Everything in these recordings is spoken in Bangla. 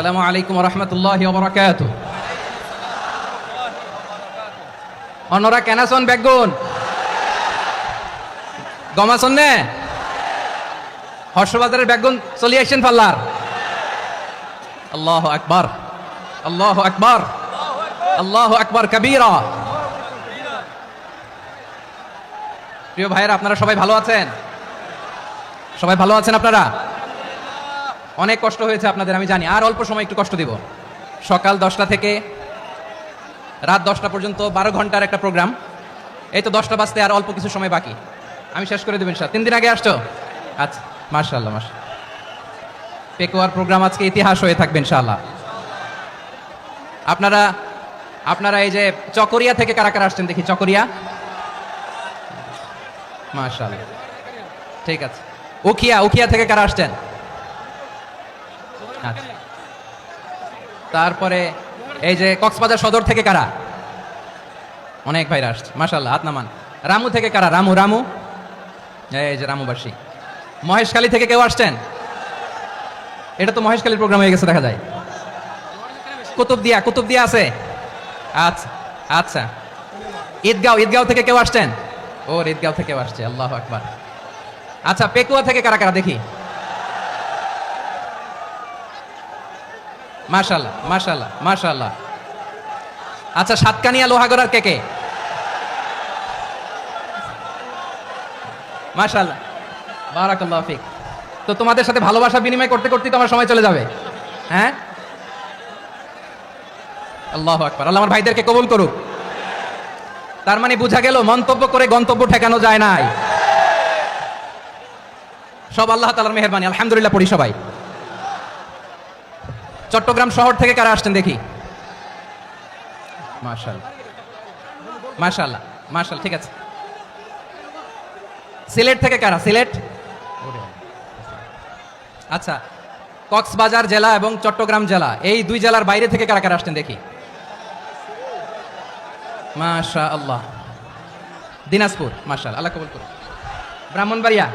আসসালামু আলাইকুম ওয়া রাহমাতুল্লাহি ওয়া বারাকাতুহু। অন্যরা কেন আছেন বেগুন গম আছেন নে হর্ষবাজারের বেগুন চলি আসছেন পাল্লার। আল্লাহু আকবার, আল্লাহু আকবার, আল্লাহু আকবার কবীরা। প্রিয় ভাইয়েরা, আপনারা সবাই ভালো আছেন? সবাই ভালো আছেন আপনারা? অনেক কষ্ট হয়েছে আপনাদের আমি জানি, আর অল্প সময় একটু কষ্ট দিব। সকাল 10টা থেকে রাত 10টা পর্যন্ত 12 ঘন্টার একটা প্রোগ্রাম। এই তো 10টা বাজতে আর অল্প কিছু সময় বাকি, আমি শেষ করে দেবেন। 3 দিন আগে আসছো? আচ্ছা, মাশাআল্লাহ মাশাআল্লাহ। পেকুয়ার প্রোগ্রাম আজকে ইতিহাস হয়ে থাকবে ইনশাআল্লাহ। আপনারা এই যে চকরিয়া থেকে কারা কারা আসছেন দেখি? চকরিয়া, মাশাআল্লাহ, ঠিক আছে। উখিয়া থেকে কারা আসছেন? আচ্ছা, তারপরে এই যে কক্সবাজার সদর থেকে কারা? অনেক ভাইরা আসছে, মাশাআল্লাহ, হাত নামান। রামু থেকে কারা? রামু, এই যে রামুবাসী। মহেশখালী থেকে কেউ আসছেন? এটা তো মহেশখালীর প্রোগ্রাম হয়ে গেছে দেখা যায়। কুতুবদিয়া আছে? আচ্ছা আচ্ছা। ঈদগাঁও থেকে কেউ আসছেন? ও, ঈদগাঁও থেকে আসছে, আল্লাহু আকবার। আচ্ছা, পেকুয়া থেকে কারা কারা দেখি? মাশাআল্লাহ মাশাআল্লাহ মাশাআল্লাহ। আচ্ছা, সাতকানিয়া লোহাগড়ার কে? মাশাআল্লাহ, বারাকাল্লাহু ফিক। তো তোমাদের সাথে ভালোবাসা বিনিময় করতে করতে তো আমার সময় চলে যাবে। হ্যাঁ, আল্লাহু আকবার। আল্লাহ আমার ভাইদেরকে কবুল করুক। তার মানে বোঝা গেল মন্তব্য করে গন্তব্য ঠেকানো যায় নাই, সব আল্লাহ তাআলার মেহেরবানি। আলহামদুলিল্লাহ পড়ি সবাই। চট্টগ্রাম শহর থেকে কারা আসছেন দেখি? মাশাআল্লাহ মাশাআল্লাহ মাশাআল্লাহ, ঠিক আছে। সিলেট থেকে কারা? সিলেট, আচ্ছা। কক্সবাজার জেলা এবং চট্টগ্রাম জেলা, এই দুই জেলার বাইরে থেকে কারা কারা আসছেন দেখি? মাশাআল্লাহ। দিনাজপুর, মাশাআল্লাহ, আল্লাহ কবুল করুন। ব্রাহ্মণবাড়িয়া,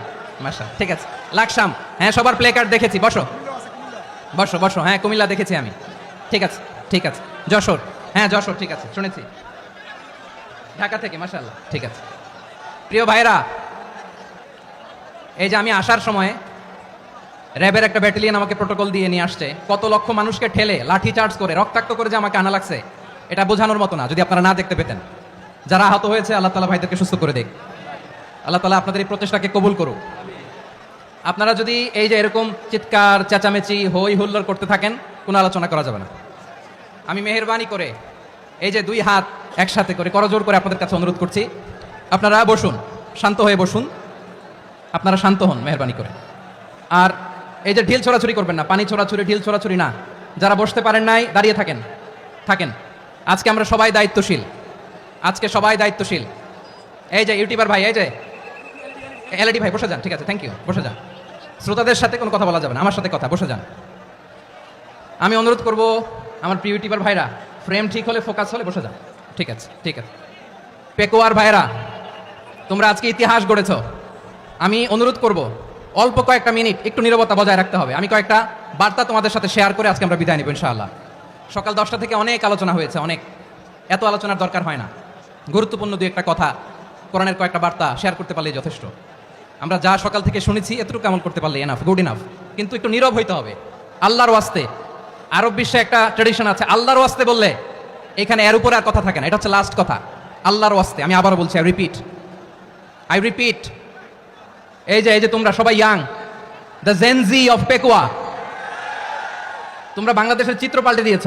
মাশাআল্লাহ, ঠিক আছে। লাকসাম, হ্যাঁ, সবার প্লে কার্ড দেখেছি, বসো বসো বসো। হ্যাঁ, কুমিল্লা দেখেছি আমি, ঠিক আছে ঠিক আছে। যশোর, হ্যাঁ যশোর, ঠিক আছে, শুনেছি। ঢাকা থেকে, মাশাআল্লাহ, ঠিক আছে। প্রিয় ভাইরা, এই যে আমি আসার সময় র্যাবের একটা ব্যাটালিয়ন আমাকে প্রোটোকল দিয়ে নিয়ে আসছে। কত লক্ষ মানুষকে ঠেলে লাঠি চার্জ করে রক্তাক্ত করে যে আমাকে আনা লাগছে, এটা বোঝানোর মতো না। যদি আপনারা না দেখতে পেতেন। যারা আহত হয়েছে, আল্লাহ তাআলা ভাইদেরকে সুস্থ করে দেখ। আল্লাহ তাআলা আপনাদের এই প্রচেষ্টাকে কবুল করুক। আপনারা যদি এই যে এরকম চিৎকার চেঁচামেচি হই হুল্লোড় করতে থাকেন, কোনো আলোচনা করা যাবে না। আমি মেহেরবানি করে এই যে 2 হাত একসাথে করে করজোর করে আপনাদের কাছে অনুরোধ করছি, আপনারা বসুন, শান্ত হয়ে বসুন। আপনারা শান্ত হন মেহেরবানি করে। আর এই যে ঢিল ছোড়াছুরি করবেন না, পানি ছোড়াছুরি, ঢিল ছোড়াছুরি না। যারা বসতে পারেন নাই, দাঁড়িয়ে থাকেন। আজকে আমরা সবাই দায়িত্বশীল, আজকে সবাই দায়িত্বশীল। এই যে ইউটিউবার ভাই, এই যে এলইডি ভাই, বসে যান, ঠিক আছে, থ্যাংক ইউ, বসে যান। শ্রোতাদের সাথে কোনো কথা বলা যাবে না, আমার সাথে কথা, বসে যান। আমি অনুরোধ করব আমার প্রিয় ইউটিউবার ভাইরা, ফ্রেম ঠিক হলে, ফোকাস হলে বসে যান, ঠিক আছে ঠিক আছে। পেকুয়ার ভাইরা, তোমরা আজকে ইতিহাস গড়েছ। আমি অনুরোধ করব অল্প কয়েকটা মিনিট একটু নীরবতা বজায় রাখতে হবে। আমি কয়েকটা বার্তা তোমাদের সাথে শেয়ার করে আজকে আমরা বিদায় নিব ইনশাআল্লাহ। সকাল 10টা থেকে অনেক আলোচনা হয়েছে, অনেক, এত আলোচনার দরকার হয় না। গুরুত্বপূর্ণ 2-1টা কথা, কোরআনের কয়েকটা বার্তা শেয়ার করতে পারলেই যথেষ্ট। আমরা যা সকাল থেকে শুনেছি এতটুকু আমল করতে পারলে এনাফ, গুড ইনাফ। কিন্তু একটু নীরব হইতে হবে আল্লাহর ওয়াস্তে। আরব বিশ্বে একটা ট্রেডিশন আছে, আল্লাহর ওয়াস্তে বললে এখানে এর উপরে আর কথা থাকে না, এটা হচ্ছে লাস্ট কথা। আল্লাহর ওয়াস্তে, আমি আবার বলছি, আই রিপিট। এই যে তোমরা সবাই young, the Gen Z of Pekua, তোমরা বাংলাদেশের চিত্র পাল্টে দিয়েছ।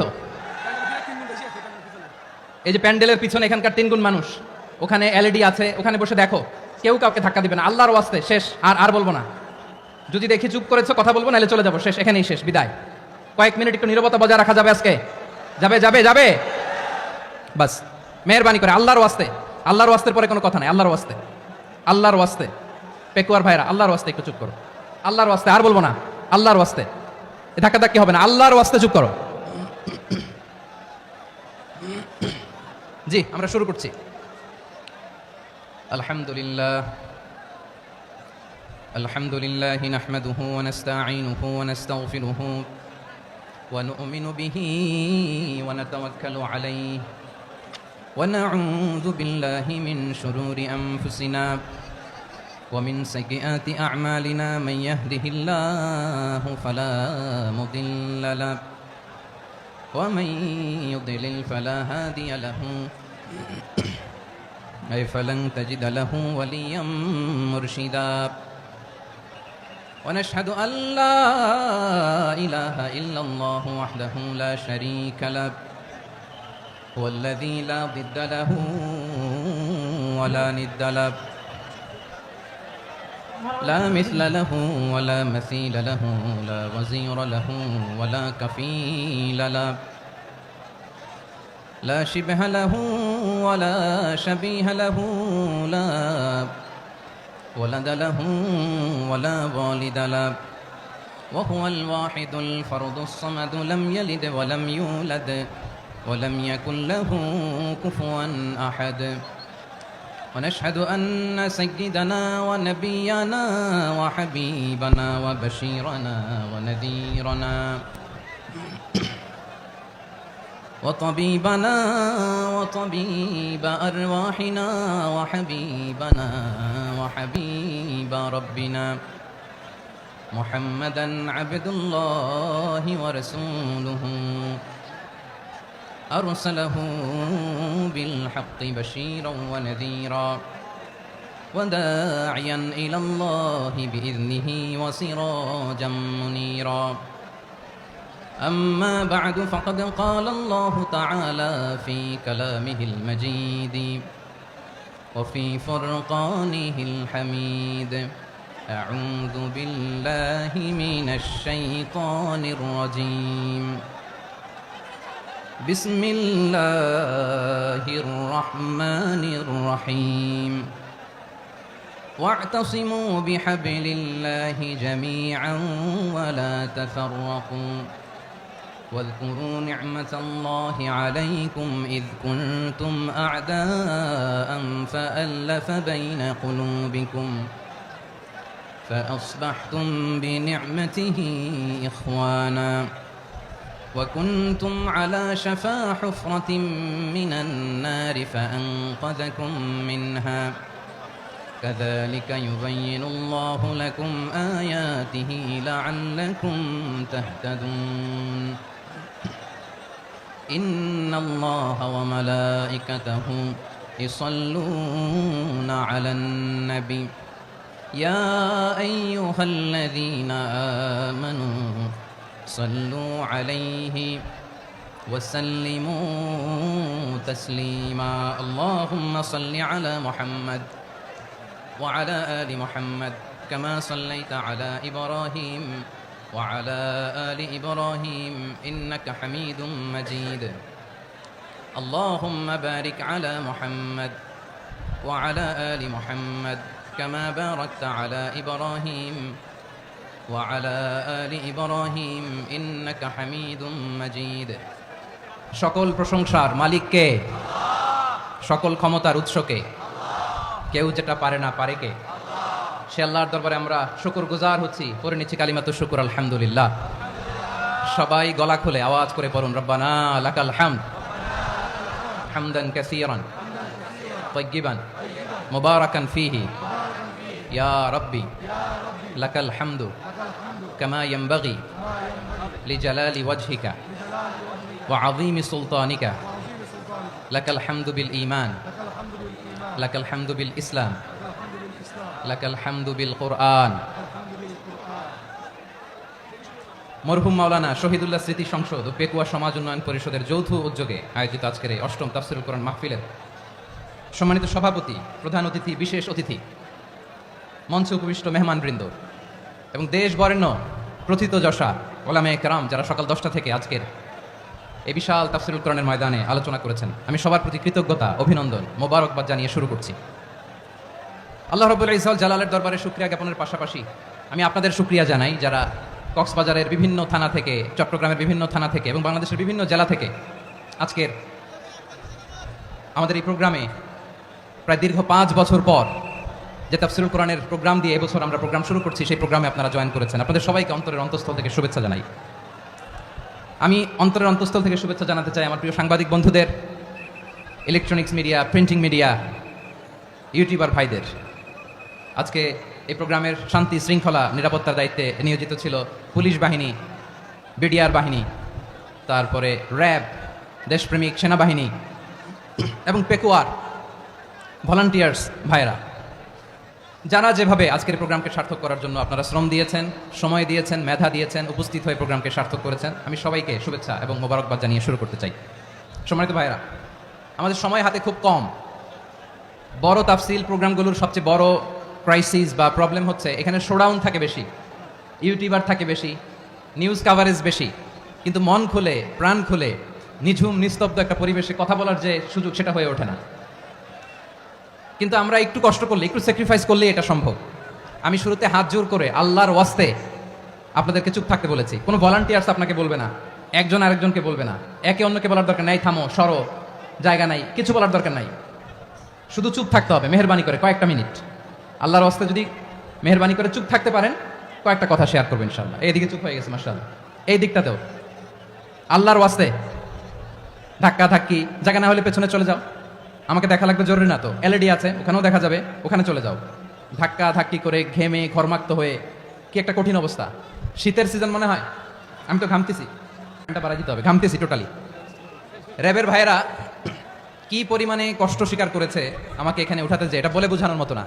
এই যে প্যান্ডেলের পিছনে এখানকার 3 গুণ মানুষ, ওখানে এলইডি আছে, ওখানে বসে দেখো, কেউ কাউকে ধাক্কা দিবে না। আল্লাহর ওয়াস্তে, শেষ। আর বলবো না। যদি দেখি চুপ করেছো, কথা বলবো, নাহলে চলে যাবো, শেষ, এখানেই শেষ, বিদায়। কয়েক মিনিট একটু নীরবতা বজায় রাখা যাবে আজকে? যাবে বাস, মেহেরবানি করে, আল্লাহর ওয়াস্তে। আল্লাহর ওয়াস্তের পরে কোনো কথা নাই, আল্লাহর ওয়াস্তে। পেকুয়ার ভাইরা, আল্লাহর ওয়াস্তে একটু চুপ করো, আল্লাহর ওয়াস্তে, আর বলবো না, আল্লাহর ওয়াস্তে। ধাক্কাধাক্কি হবে না, আল্লাহর ওয়াস্তে চুপ করো। জি, আমরা শুরু করছি। আলহামদুলিল্লাহ নাহমাদুহু ওয়া নাস্তাঈনুহু ওয়া নাস্তাগফিরুহু ونؤمن به ونتوكل عليه ونعوذ بالله من شرور أنفسنا ومن سيئات أعمالنا من يهده الله فلا مضل له ومن يضلل فلا هادي له أي فلن تجد له وليا مرشدا ونشهد أن لا إله إلا الله وحده لا شريك له هو الذي لا ضد له ولا ند له لا مثل له ولا مثيل له لا وزير له ولا كفيل له لا شبه له ولا شبيه له لا ولد له ولا والد له وهو الواحد الفرد الصمد لم يلد ولم يولد ولم يكن له كفوا أحد ونشهد أن سيدنا ونبينا وحبيبنا وبشيرنا ونذيرنا وطبيبنا وطبيب أرواحنا وحبيبنا وحبيب ربنا محمدا عبد الله ورسوله أرسله بالحق بشيرا ونذيرا وداعيا إلى الله بإذنه وسراجا منيرا أما بعد فقد قال الله تعالى في كلامه المجيد وفي فرقانه الحميد أعوذ بالله من الشيطان الرجيم بسم الله الرحمن الرحيم واعتصموا بحبل الله جميعا ولا تفرقوا واذكروا نعمة الله عليكم إذ كنتم أعداء فألف بين قلوبكم فأصبحتم بنعمته إخوانا وكنتم على شفا حفرة من النار فأنقذكم منها كذلك يبين الله لكم آياته لعلكم تهتدون إن الله وملائكته يصلون على النبي يا أيها الذين آمنوا صلوا عليه وسلموا تسليما اللهم صل على محمد وعلى آل محمد كما صليت على إبراهيم وعلى آل إبراهيم إنك حميد مجيد اللهم بارك على محمد وعلى آل محمد كما باركت على إبراهيم وعلى آل إبراهيم إنك حميد مجيد সকল প্রশংসার মালিক কে সকল ক্ষমতার উৎস কে কেউ যেটা পারে না পারে কে সে আল্লাহর দরবারে আমরা শুকরগুজার হচ্ছি পড়ে নিচ্ছি কালিমাতুশ শুকর আলহামদুলিল্লাহ সবাই গলা খুলে আওয়াজ করে পড়ুন রব্বানা লাকাল হামদ হামদান কাসীরান তাইয়িবান মুবারাকান ফীহি ইয়া রাব্বি লাকাল হামদু কামা ইয়ানবাগি লিজালালি ওয়াজহিকা ওয়া আযীমি সুলতানিকা লাকাল হামদু বিল ঈমান লাকাল হামদু বিল ইসলাম লাকাল হামদু বিল কুরআন মরহুম মাওলানা শহীদুল্লাহ স্মৃতি সংসদ ও পেকুয়া সমাজ উন্নয়ন পরিষদের যৌথ উদ্যোগে আয়োজিত আজকের এই অষ্টম তাফসীরুল কোরআন মাহফিলের সম্মানিত সভাপতি, প্রধান অতিথি, বিশেষ অতিথি, মঞ্চে উপবিষ্ট মেহমানবৃন্দ এবং দেশ বরেণ্য প্রথিতযশা ওলামায়ে কেরাম যারা সকাল 10টা থেকে আজকের এই বিশাল তাফসীরুল কোরআনের ময়দানে আলোচনা করেছেন, আমি সবার প্রতি কৃতজ্ঞতা, অভিনন্দন, মোবারকবাদ জানিয়ে শুরু করছি। আল্লাহ রাব্বুল ইজ্জত জালালের দরবারে শুকরিয়া জ্ঞাপনের পাশাপাশি আমি আপনাদের শুকরিয়া জানাই যারা কক্সবাজারের বিভিন্ন থানা থেকে, চট্টগ্রামের বিভিন্ন থানা থেকে এবং বাংলাদেশের বিভিন্ন জেলা থেকে আজকের আমাদের এই প্রোগ্রামে প্রায় দীর্ঘ 5 বছর পর যে তাফসীরুল কোরআনের প্রোগ্রাম দিয়ে এবছর আমরা প্রোগ্রাম শুরু করছি, সেই প্রোগ্রামে আপনারা জয়েন করেছেন। আপনাদের সবাইকে অন্তরের অন্তঃস্থল থেকে শুভেচ্ছা জানাই। আমি অন্তরের অন্তঃস্থল থেকে শুভেচ্ছা জানাতে চাই আমার প্রিয় সাংবাদিক বন্ধুদের, electronics media, printing media, YouTuber ভাইদের। আজকে এই প্রোগ্রামের শান্তি শৃঙ্খলা নিরাপত্তার দায়িত্বে নিয়োজিত ছিল পুলিশ বাহিনী, বিডিআর বাহিনী, তারপরে র্যাব, দেশপ্রেমিক সেনাবাহিনী এবং পেকুয়ার ভলান্টিয়ার্স ভাইরা, যারা যেভাবে আজকের প্রোগ্রামকে সার্থক করার জন্য আপনারা শ্রম দিয়েছেন, সময় দিয়েছেন, মেধা দিয়েছেন, উপস্থিত হয়ে প্রোগ্রামকে সার্থক করেছেন, আমি সবাইকে শুভেচ্ছা এবং মোবারকবাদ জানিয়ে শুরু করতে চাই। সম্মানিত ভাইরা, আমাদের সময় হাতে খুব কম। বড় তাফসিল প্রোগ্রামগুলোর সবচেয়ে বড় ক্রাইসিস বা প্রবলেম হচ্ছে এখানে শোডাউন থাকে বেশি, ইউটিউবার থাকে বেশি, নিউজ কাভারেজ বেশি, কিন্তু মন খুলে, প্রাণ খুলে, নিঝুম নিস্তব্ধ একটা পরিবেশে কথা বলার যে সুযোগ, সেটা হয়ে ওঠে না। কিন্তু আমরা একটু কষ্ট করলে, একটু স্যাক্রিফাইস করলে এটা সম্ভব। আমি শুরুতে হাত জোর করে আল্লাহর ওয়াস্তে আপনাদেরকে চুপ থাকতে বলেছি। কোনো ভলান্টিয়ার্স আপনাকে বলবে না, একজন আরেকজনকে বলবে না, একে অন্যকে বলার দরকার নাই, থামো, সরো, জায়গা নাই, কিছু বলার দরকার নাই, শুধু চুপ থাকতে হবে মেহেরবানি করে কয়েকটা মিনিট। আল্লাহর ওয়াস্তে যদি মেহেরবানি করে চুপ থাকতে পারেন, কয়েকটা কথা শেয়ার করবেন ইনশাআল্লাহ। এইদিকে চুপ হয়ে গেছে মাশাআল্লাহ, এই দিকটাতেও আল্লাহর ওয়াস্তে ধাক্কা ধাক্কি, জায়গা না হলে পেছনে চলে যাও, আমাকে দেখা লাগবে জরুরি না তো, এলইডি আছে ওখানেও দেখা যাবে, ওখানে চলে যাও। ধাক্কা ধাক্কি করে ঘেমে ঘরমাক্ত হয়ে কি একটা কঠিন অবস্থা। শীতের সিজন মনে হয়, আমি তো ঘামতেছি, ঘন্টা বাড়াই দিতে হবে, ঘামতেছি টোটালি। র্যাবের ভাইয়েরা কি পরিমাণে কষ্ট স্বীকার করেছে আমাকে এখানে উঠাতে, যে এটা বলে বোঝানোর মতো না।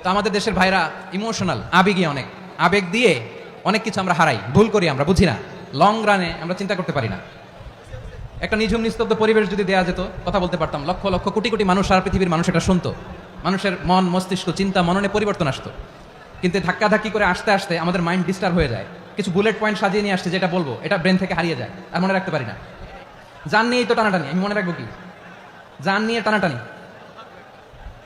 তো আমাদের দেশের ভাইরা ইমোশনাল, আবেগী অনেক, আবেগ দিয়ে অনেক কিছু আমরা হারাই, ভুল করি, আমরা বুঝি না, লং রানে আমরা চিন্তা করতে পারি না। একটা নিঝুম নিস্তব্ধ পরিবেশ যদি দেওয়া যেত, কথা বলতে পারতাম, লক্ষ লক্ষ কোটি কোটি মানুষ, সারা পৃথিবীর মানুষ এটা শুনতো, মানুষের মন মস্তিষ্ক চিন্তা মননে পরিবর্তন আসতো। কিন্তু ধাক্কা ধাক্কি করে আসতে আসতে আমাদের মাইন্ড ডিস্টার্ব হয়ে যায়। কিছু বুলেট পয়েন্ট সাজিয়ে নিয়ে আসছে, যেটা বলবো এটা ব্রেন থেকে হারিয়ে যায়, আর মনে রাখতে পারি না। জান নিয়েই তো টানাটানি, আমি মনে রাখবো কি, জান নিয়ে টানাটানি।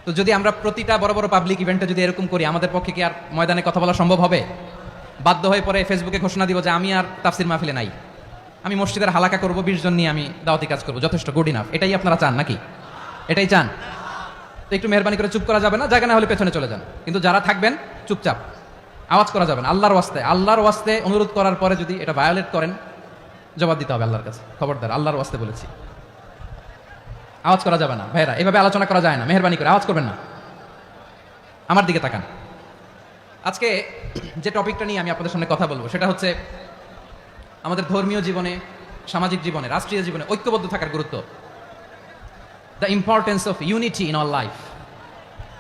তো যদি আমরা প্রতিটা বড় বড় পাবলিক ইভেন্টে যদি এরকম করি, আমাদের পক্ষে কি আর ময়দানে কথা বলা সম্ভব হবে? বাধ্য হয়ে পরে ফেসবুকে ঘোষণা দিব যে আমি আর তাফসির মাহফিলে নাই, আমি মসজিদের হালাকা করবো, 20 জন নিয়ে আমি দাওয়াতি কাজ করবো, যথেষ্ট, গুড ইনাফ। এটাই আপনারা চান নাকি? এটাই চান? তো একটু মেহরবানি করে চুপ করা যাবে না, জায়গা না হলে পেছনে চলে যান, কিন্তু যারা থাকবেন চুপচাপ, আওয়াজ করা যাবে না। আল্লাহর ওয়াস্তে, আল্লাহর ওয়াস্তে অনুরোধ করার পরে যদি এটা ভায়োলেট করেন, জবাব দিতে হবে আল্লাহর কাছে, খবরদার, আল্লাহর ওয়াস্তে বলেছি, আওয়াজ করা যাবে না। ভাইরা, এভাবে আলোচনা করা যায় না, মেহরবানি করে আওয়াজ করবেন না। আমার দিকে তাকান। আজকে যে টপিকটা নিয়ে আমি আপনাদের সামনে কথা বলবো, সেটা হচ্ছে আমাদের ধর্মীয় জীবনে, সামাজিক জীবনে, রাষ্ট্রীয় জীবনে ঐক্যবদ্ধ থাকার গুরুত্ব, the importance of unity in all life.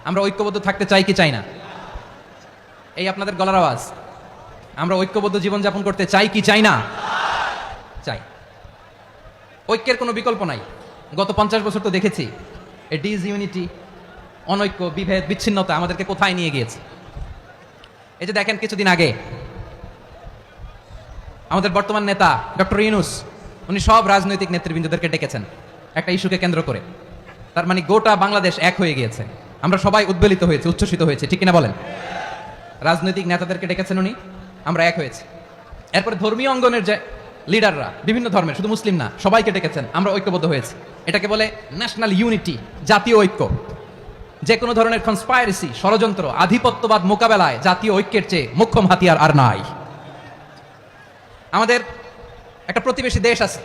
আমরা ঐক্যবদ্ধ থাকতে চাই কি চাই না? এই আপনাদের গলার আওয়াজ। আমরা ঐক্যবদ্ধ জীবনযাপন করতে চাই কি চাই না? চাই। ঐক্যের কোনো বিকল্প নাই। গত 50 বছর তো দেখেছি এই ডিসইউনিটি, অনৈক্য, বিভেদ, বিচ্ছিন্নতা আমাদেরকে কোথায় নিয়ে গিয়েছে। এই যে দেখেন, কিছুদিন আগে আমাদের বর্তমান নেতা ডক্টর ইউনূস, উনি সব রাজনৈতিক নেতৃবৃন্দদেরকে ডেকেছেন একটা ইস্যুকে কেন্দ্র করে। তার মানে গোটা বাংলাদেশ এক হয়ে গিয়েছে, আমরা সবাই উদ্বেলিত হয়েছে, উচ্ছ্বসিত হয়েছে, ঠিক কিনা বলেন? রাজনৈতিক নেতাদেরকে ডেকেছেন উনি, আমরা এক হয়েছি। এরপরে ধর্মীয় অঙ্গনের যে লিডাররা, বিভিন্ন ধর্মের, শুধু মুসলিম না, সবাইকে ডেকেছেন, আমরা ঐক্যবদ্ধ হয়েছি। এটাকে বলে ন্যাশনাল ইউনিটি, জাতীয় ঐক্য। যে কোনো ধরনের কনস্পাইরেসি, ষড়যন্ত্র, আধিপত্যবাদ মোকাবেলায় জাতীয় ঐক্যের চেয়ে মোক্ষম হাতিয়ার আর নাই। আমাদের একটা প্রতিবেশী দেশ আছে,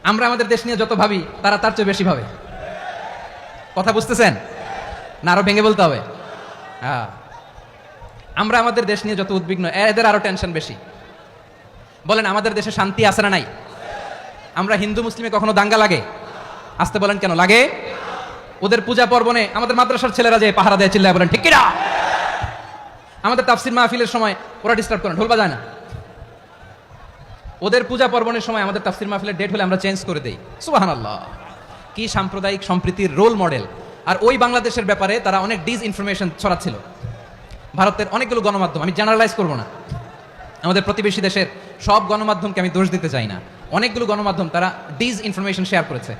আমরা আমাদের দেশ নিয়ে যত ভাবি, তারা তার চেয়ে বেশি ভাবে। কথা বুঝতেছেন না? আরো ভেঙে বলতে হবে। হ্যাঁ, আমরা আমাদের দেশ নিয়ে যত উদ্বিগ্ন, এদের আরো টেনশন বেশি। বলেন, আমাদের দেশে শান্তি আছে না নাই? আমরা হিন্দু মুসলিমে কখনো দাঙ্গা লাগে? আসতে বলেন, কেন লাগে? ওদের পূজা পর্বণে আমাদের মাদ্রাসার ছেলেরা যে পাহারা দেয়, চিল্লায় বলেন ঠিক কিনা? আমাদের তাফসির মাহফিলের সময় ওরা ডিস্টার্ব করে, ঢোল বাজায় না। ওদের পূজা পর্বণের সময় আমাদের তাফসির মাহফিলের ডেট হলে আমরা চেঞ্জ করে দেই। সুবহানাল্লাহ, কি সাম্প্রদায়িক সম্প্রীতির রোল মডেল। আর ওই বাংলাদেশের ব্যাপারে তারা অনেক ডিসইনফরমেশন ছড়াচ্ছিল। ভারতের অনেকগুলো গণমাধ্যম, আমি জেনারেলাইজ করবো না, আমাদের প্রতিবেশী দেশের সব গণমাধ্যমকে আমি দোষ দিতে চাই না, অনেকগুলো গণমাধ্যম তারা ডিসইনফরমেশন শেয়ার করেছে।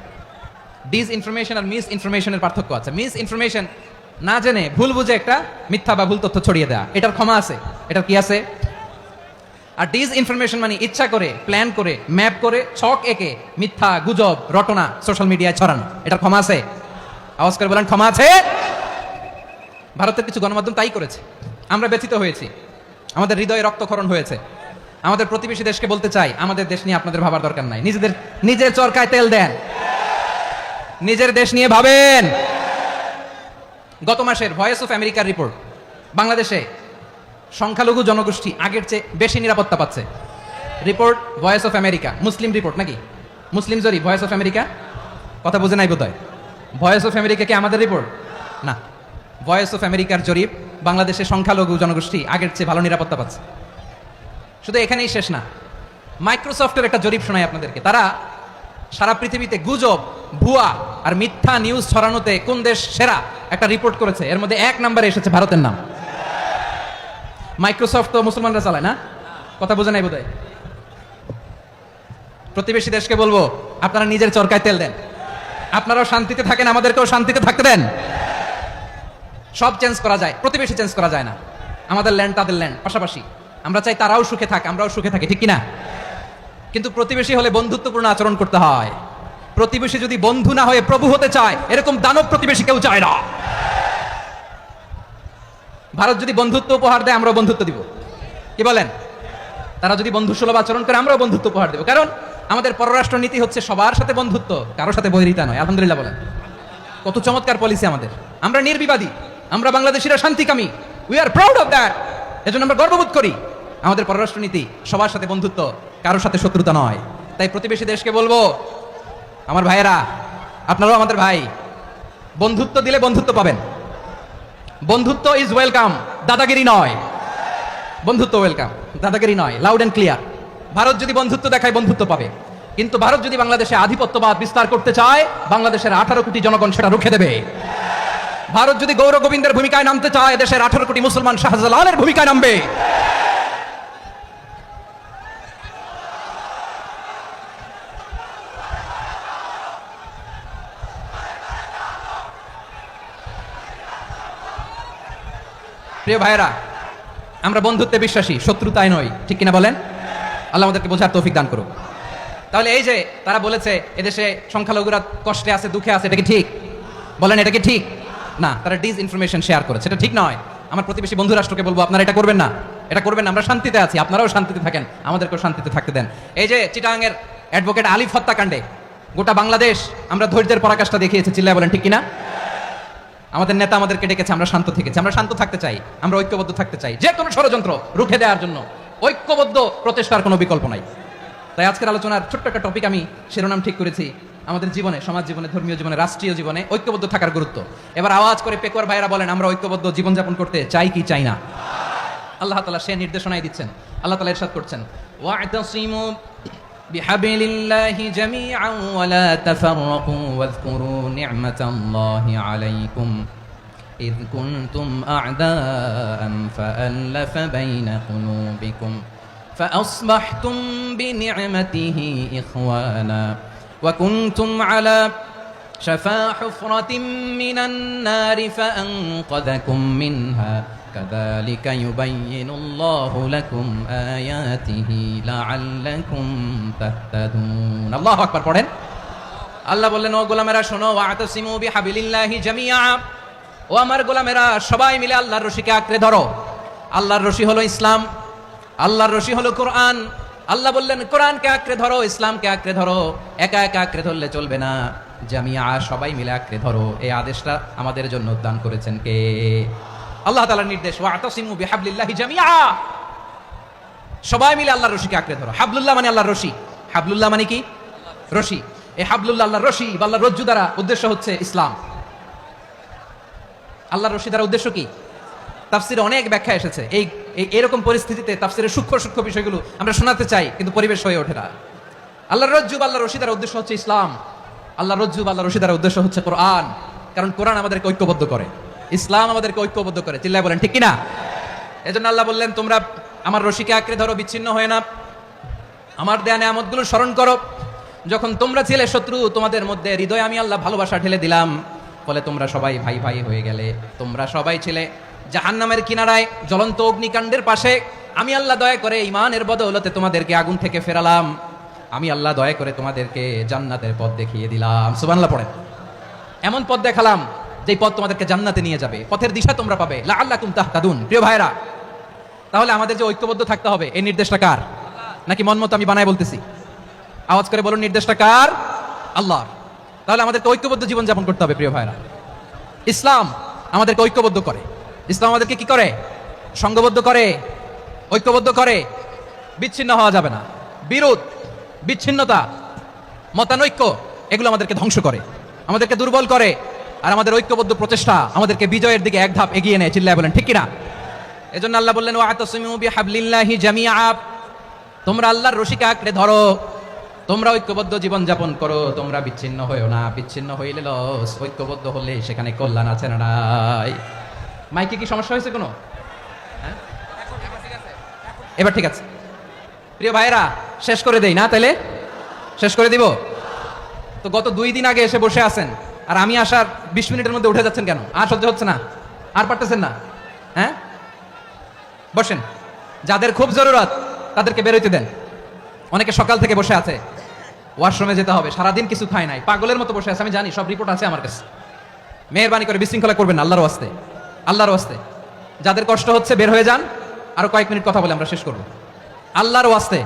ডিসইনফরমেশন আর মিস ইনফরমেশনের পার্থক্য আছে। মিস ইনফরমেশন না জেনে ভুল বুঝে একটা মিথ্যা বা ভুল তথ্য ছড়িয়ে দেওয়া, এটার ক্ষমা আছে, এটার কি আছে? আর ডিসইনফরমেশন মানে ইচ্ছা করে, প্ল্যান করে, ম্যাপ করে, ছক এঁকে মিথ্যা, গুজব, রটনা সোশ্যাল মিডিয়ায় ছড়ানো, এটার ক্ষমা আছে? আওয়াজ করে বলেন, ক্ষমা আছে? ভারতের কিছু গণমাধ্যম তাই করেছে, আমরা ব্যথিত হয়েছি, আমাদের হৃদয়ে রক্তক্ষরণ হয়েছে। আমাদের প্রতিবেশী দেশকে বলতে চাই, আমাদের দেশ নিয়ে আপনাদের ভাবার দরকার নাই, নিজের চরকায় তেল দেন, নিজের দেশ নিয়ে ভাবেন। গত মাসের ভয়েস অফ আমেরিকার রিপোর্ট, বাংলাদেশে সংখ্যালঘু জনগোষ্ঠী আগের চেয়ে বেশি নিরাপত্তা পাচ্ছে। Report voice of America, Muslim report নাকি? মুসলিম জরিপ, ভয়েস অফ আমেরিকা। কথা বুঝে নাই বোধহয়। ভয়েস অফ আমেরিকা কি আমাদের রিপোর্ট না? ভয়েস অফ আমেরিকার জরিপ, বাংলাদেশে সংখ্যালঘু জনগোষ্ঠী আগের চেয়ে ভালো নিরাপত্তা পাচ্ছে। শুধু এখানেই শেষ না, মাইক্রোসফটের একটা জরিপ শোনায় আপনাদেরকে। তারা সারা পৃথিবীতে গুজব, ভুয়া আর মিথ্যা নিউজ ছড়ানোতে কোন দেশ সেরা একটা রিপোর্ট করেছে, এর মধ্যে 1 নম্বরে এসেছে ভারতের নাম। মাইক্রোসফট তো মুসলমানরা চালায় না? কথা বোঝে নাই বোধহয়। প্রতিবেশী দেশকে বলবো, আপনারা নিজের চরকায় তেল দেন, আপনারাও শান্তিতে থাকেন, আমাদেরকেও শান্তিতে থাকতে দেন। সব চেঞ্জ করা যায়, প্রতিবেশী চেঞ্জ করা যায় না। আমাদের ল্যান্ড তাদের ল্যান্ড, পাশাপাশি। আমরা চাই তারাও সুখে থাক, আমরাও সুখে থাকি, ঠিক কিনা? কিন্তু প্রতিবেশী হলে বন্ধুত্বপূর্ণ আচরণ করতে হয়। প্রতিবেশী যদি বন্ধু না হয়ে প্রভু হতে চায়, এরকম দানব প্রতিবেশী কেউ চায় না। ভারত যদি বন্ধুত্ব উপহার দেয়, আমরাও বন্ধুত্ব দিব, কি বলেন? তারা যদি বন্ধুসুলভ আচরণ করে, আমরাও বন্ধুত্ব উপহার দেব। কারণ আমাদের পররাষ্ট্র নীতি হচ্ছে সবার সাথে বন্ধুত্ব, কারোর সাথে বৈরিতা নয়। আলহামদুলিল্লাহ বলেন, কত চমৎকার পলিসি আমাদের। আমরা নির্বিবাদী, আমরা বাংলাদেশিরা শান্তিকামী, we are proud of that. এজন্য আমরা গর্ববোধ করি। আমাদের পররাষ্ট্র নীতি সবার সাথে বন্ধুত্ব, কারোর সাথে শত্রুতা নয়। তাই প্রতিবেশী দেশকে বলবো, আমার ভাইয়েরা, আপনারাও আমাদের ভাই, বন্ধুত্ব দিলে বন্ধুত্ব পাবেন। বন্ধুত্ব ইজ ওয়েলকাম, দাদাগিরি নয়। বন্ধুত্ব ওয়েলকাম, দাদাগিরি নয়, লাউড এন্ড ক্লিয়ার। ভারত যদি বন্ধুত্ব দেখায়, বন্ধুত্ব পাবে। কিন্তু ভারত যদি বাংলাদেশে আধিপত্যবাদ বিস্তার করতে চায়, বাংলাদেশের 18 কোটি জনগণ সেটা রুখে দেবে। ভারত যদি গৌর গোবিন্দের ভূমিকায় নামতে চায়, দেশের 18 কোটি মুসলমান শাহজালালের ভূমিকায় নামবে। প্রিয় ভাইয়েরা, আমরা বন্ধুত্বে বিশ্বাসী, শত্রুতায় নয়, ঠিক কিনা বলেন? আল্লাহ আমাদেরকে বোঝার তৌফিক দান করুক। তাহলে এই যে তারা বলেছে এদেশে সংখ্যালঘুরা কষ্টে আছে, দুঃখে আছে, এটা কি ঠিক? বলেন, এটা কি ঠিক? না, তারা ডিস ইনফরমেশন শেয়ার করেছে, এটা ঠিক নয়। আমার প্রতিবেশী বন্ধু রাষ্ট্রকে বলবো, আপনারা এটা করবেন না, এটা করবেন না। আমরা শান্তিতে আছি, আপনারাও শান্তিতে থাকেন, আমাদেরকেও শান্তিতে থাকতে দেন। এই যে চিটাগাংয়ের অ্যাডভোকেট আলিফ হত্যাকাণ্ডে গোটা বাংলাদেশ আমরা ধৈর্যের পরাকাষ্ঠা দেখিয়েছি, চিল্লায় বলেন ঠিক কিনা? আমাদের নেতা আমাদেরকে ডেকেছে, আমরা শান্ত থেকেছি। আমরা শান্ত থাকতে চাই, আমরা ঐক্যবদ্ধ থাকতে চাই। যে কোনো ষড়যন্ত্র রুখে দেওয়ার জন্য ঐক্যবদ্ধ প্রচেষ্টার কোনো বিকল্প নাই। তাই আজকের আলোচনার ছোট্ট একটা টপিক আমি শিরোনাম ঠিক করেছি, আমাদের জীবনে, সমাজ জীবনে, ধর্মীয় জীবনে, রাষ্ট্রীয় জীবনে ঐক্যবদ্ধ থাকার গুরুত্ব। এবার আওয়াজ করে পেকুয়ার ভাইয়েরা বলেন, আমরা ঐক্যবদ্ধ জীবনযাপন করতে চাই কি চাই না? আল্লাহ তাআলা সে নির্দেশনাই দিচ্ছেন। আল্লাহ তাআলা ইরশাদ করছেন, ওয়া'তাসিমু বিহাবিলিল্লাহি জামিআন ওয়া লা তাফাররাকু ওয়াযকুরু নি'মাতাল্লাহি আলাইকুম إذ كنتم أعداء فألف بين قلوبكم فأصبحتم بنعمته إخوانا وكنتم على شفا حفرة من النار فأنقذكم منها كذلك يبين الله لكم آياته لعلكم تهتدون الله أكبر পড়েন আল্লাহ বললেন ও গোলামেরা শোনো ওয়াতাসিমু বিহাবিলিল্লাহি জামিআ ও আমার গোলামেরা সবাই মিলে আল্লাহর রশিকে আঁকড়ে ধরো আল্লাহর রশি হলো ইসলাম আল্লাহর রশি হলো কোরআন আল্লাহ বললেন কোরআনকে আঁকড়ে ধরো ইসলামকে আঁকড়ে ধরো একা একা আঁকড়ে ধরলে চলবে না জামিআ সবাই মিলে আঁকড়ে ধরো এই আদেশটা আমাদের জন্য দান করেছেন কে আল্লাহ তাআলার নির্দেশ ওয়াতাসিমু বিহাবলিল্লাহি জামিআ সবাই মিলে আল্লাহর রশিকে আঁকড়ে ধরো হাবলুল্লাহ মানে আল্লাহর রশি হাবলুল্লাহ মানে কি রশি এই হাবলুল্লাহ আল্লাহর রশি বা আল্লাহর রজ্জু দ্বারা উদ্দেশ্য হচ্ছে ইসলাম আল্লাহর রশি দ্বারা উদ্দেশ্য কি তাফসিরে অনেক ব্যাখ্যা এসেছে এই এরকম পরিস্থিতিতে তাফসিরের সূক্ষ্ম সূক্ষ্ম বিষয়গুলো আমরা শোনাতে চাই কিন্তু পরিবেশ হয়ে ওঠে না আল্লাহর রজ্জু বা আল্লাহর রশি দ্বারা উদ্দেশ্য হচ্ছে ইসলাম আল্লাহর রজ্জু বা আল্লাহর রশি দ্বারা উদ্দেশ্য হচ্ছে কোরআন কারণ কোরআন আমাদেরকে ঐক্যবদ্ধ করে ইসলাম আমাদেরকে ঐক্যবদ্ধ করে চিল্লায় বলেন ঠিক কিনা এজন্য আল্লাহ বললেন তোমরা আমার রশিকে আঁকড়ে ধরো বিচ্ছিন্ন হয়ে না আমার দেয়া নিয়ামতগুলো স্মরণ করো যখন তোমরা ছিলে শত্রু তোমাদের মধ্যে হৃদয়ে আমি আল্লাহ ভালোবাসা ঢেলে দিলাম ফলে তোমরা সবাই ভাই ভাই হয়ে গেলে তোমরা সবাই ছিলে জাহান্নামের কিনারায় জ্বলন্ত অগ্নিকাণ্ডের পাশে আমি আল্লাহ দয়া করে ঈমানের বদৌলতে তোমাদেরকে আগুন থেকে ফেরালাম আমি আল্লাহ দয়া করে তোমাদেরকে জান্নাতের পথ দেখিয়ে দিলাম সুবহানাল্লাহ পড়েন এমন পথ দেখালাম যেই পথ তোমাদেরকে জান্নাতে নিয়ে যাবে পথের দিশা তোমরা পাবে লাআল্লাকুম তাহতাদুন প্রিয় ভাইরা তাহলে আমাদের যে ঐক্যবদ্ধ থাকতে হবে এই নির্দেশটা কার নাকি মন মতো আমি বানায় বলতেছি? আওয়াজ করে বলুন, নির্দেশটা কার? আল্লাহর। তাহলে আমাদেরকে ঐক্যবদ্ধ জীবন যাপন করতে হবে প্রিয় ভাইরা। ইসলাম আমাদেরকে ঐক্যবদ্ধ করে। ইসলাম আমাদেরকে কি করে? সংঘবদ্ধ করে, ঐক্যবদ্ধ করে। বিচ্ছিন্ন হওয়া যাবে না। বিরোধ, বিচ্ছিন্নতা, মতানৈক্য এগুলো আমাদেরকে ধ্বংস করে, আমাদেরকে দুর্বল করে। আর আমাদের ঐক্যবদ্ধ প্রচেষ্টা আমাদেরকে বিজয়ের দিকে এক ধাপ এগিয়ে নেয়। চিল্লায় বলেন ঠিক কিনা? এজন্য আল্লাহ বললেন, ওয়াতাসিমু বিহাবলিল্লাহি জামিআ, তোমরা আল্লাহর রশিকে আঁকড়ে ধরো, তোমরা ঐক্যবদ্ধ জীবন যাপন করো, তোমরা বিচ্ছিন্ন হয়েও না। বিচ্ছিন্ন হইলে লস, ঐক্যবদ্ধ হলে সেখানে কল্যাণ আছে না নাই? মাইকে কি সমস্যা হয়েছে কোনো? হ্যাঁ? এবার ঠিক আছে প্রিয় ভাইরা, শেষ করে দেই না? তাইলে শেষ করে দিব তো। গত 2 দিন আগে এসে বসে আছেন, আর আমি আসার 20 মিনিটের মধ্যে উঠে যাচ্ছেন কেন? আর সহ্য হচ্ছে না? আর পারতেছেন না? হ্যাঁ, বসেন। যাদের খুব জরুরত তাদেরকে বেরোইতে দেন। অনেকে সকাল থেকে বসে আছে, ওয়াশরুমে যেতে হবে, সারাদিন কিছু খায় নাই, পাগলের মতো বসে আছে। আমি জানি, সব রিপোর্ট আছে আমার কাছে। মেহেরবানি করে বিশৃঙ্খলা করবেন না, আল্লাহর ওয়াস্তে, আল্লাহর ওয়াস্তে। যাদের কষ্ট হচ্ছে বের হয়ে যান। আরো কয়েক মিনিট কথা বলে আমরা শেষ করব। আল্লাহর ওয়াস্তে,